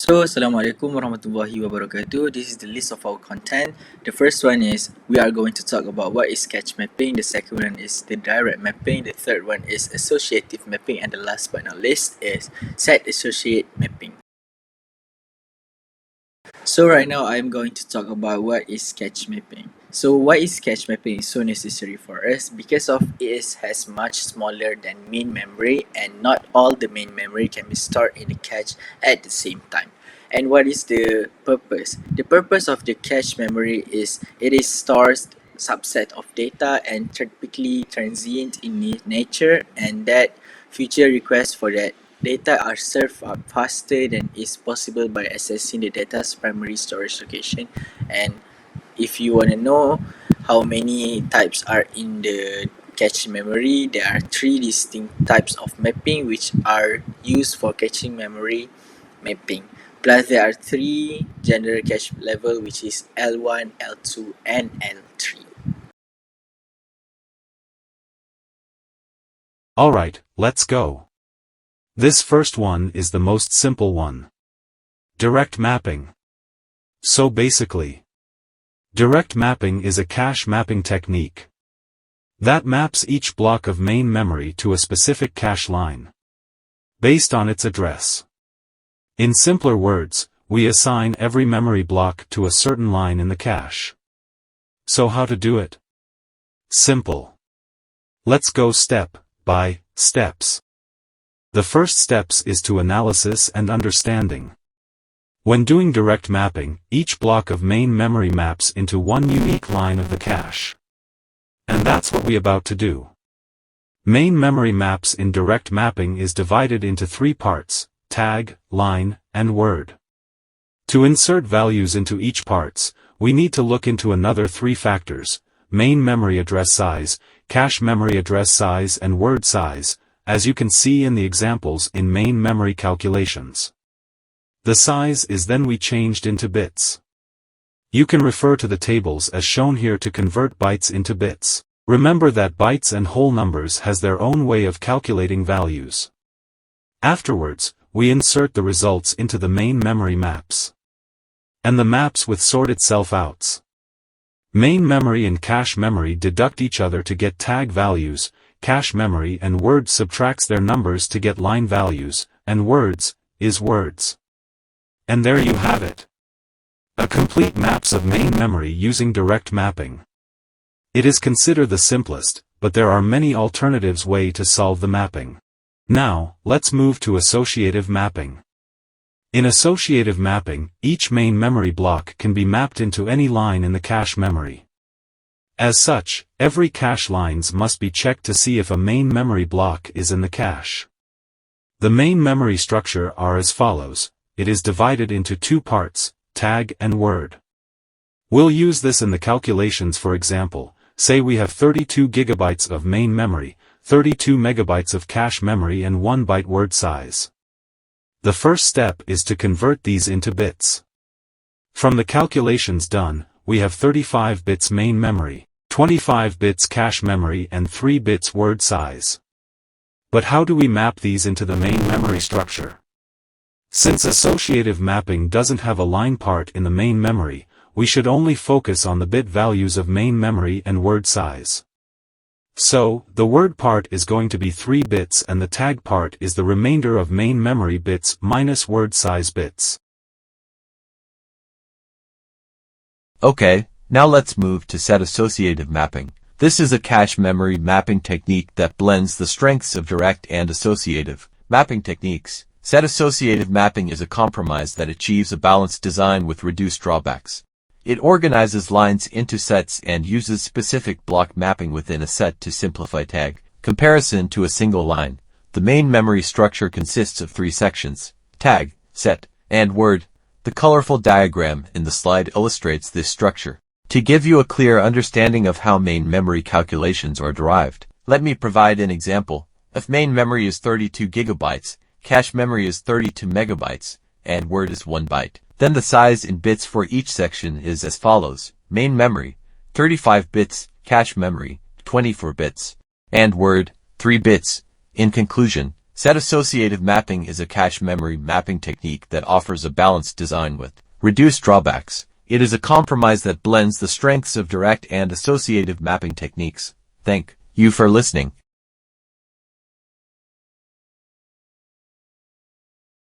So, Assalamualaikum warahmatullahi wabarakatuh. This is the list of our content. The first one is we are going to talk about what is sketch mapping. The second one is the direct mapping. The third one is associative mapping. And the last but not least is set associate mapping. So right now I'm going to talk about what is sketch mapping. So why is sketch mapping so necessary for us? Because of it has much smaller than main memory, and not all the main memory can be stored in the cache at the same time. And what is the purpose? The purpose of the cache memory is it is stores subset of data and typically transient in nature, and that future requests for that data are served up faster than is possible by accessing the data's primary storage location. And if you want to know how many types are in the cache memory, there are three distinct types of mapping which are used for caching memory mapping. Plus there are three general cache level, which is L1, L2 and L3. Alright, let's go. This first one is the most simple one. Direct mapping. So basically, direct mapping is a cache mapping technique that maps each block of main memory to a specific cache line based on its address. In simpler words, we assign every memory block to a certain line in the cache. So how to do it? Simple. Let's go step by steps. The first steps is to analysis and understanding. When doing direct mapping, each block of main memory maps into one unique line of the cache. And that's what we about to do. Main memory maps in direct mapping is divided into three parts: tag, line, and word. To insert values into each parts, we need to look into another three factors: main memory address size, cache memory address size, and word size, as you can see in the examples in main memory calculations. The size is then we changed into bits. You can refer to the tables as shown here to convert bytes into bits. Remember that bytes and whole numbers has their own way of calculating values. Afterwards, we insert the results into the main memory maps. And the maps with sorted self-outs. Main memory and cache memory deduct each other to get tag values, cache memory and words subtracts their numbers to get line values, and words is words. And there you have it. A complete maps of main memory using direct mapping. It is considered the simplest, but there are many alternatives way to solve the mapping. Now, let's move to associative mapping. In associative mapping, each main memory block can be mapped into any line in the cache memory. As such, every cache lines must be checked to see if a main memory block is in the cache. The main memory structure are as follows. It is divided into two parts, tag and word. We'll use this in the calculations. For example, say we have 32 gigabytes of main memory, 32 megabytes of cache memory and 1 byte word size. The first step is to convert these into bits. From the calculations done, we have 35 bits main memory, 25 bits cache memory and 3 bits word size. But how do we map these into the main memory structure? Since associative mapping doesn't have a line part in the main memory, we should only focus on the bit values of main memory and word size. So, the word part is going to be 3 bits and the tag part is the remainder of main memory bits minus word size bits. Okay, now let's move to set associative mapping. This is a cache memory mapping technique that blends the strengths of direct and associative mapping techniques. Set associative mapping is a compromise that achieves a balanced design with reduced drawbacks. It organizes lines into sets and uses specific block mapping within a set to simplify tag comparison to a single line. The main memory structure consists of 3 sections: tag, set, and word. The colorful diagram in the slide illustrates this structure. To give you a clear understanding of how main memory calculations are derived, let me provide an example. If main memory is 32 gigabytes, cache memory is 32 megabytes, and word is 1 byte, then the size in bits for each section is as follows: main memory, 35 bits, cache memory, 24 bits, and word, 3 bits. In conclusion, Set associative mapping is a cache memory mapping technique that offers a balanced design with reduced drawbacks. It is a compromise that blends the strengths of direct and associative mapping techniques. Thank you for listening.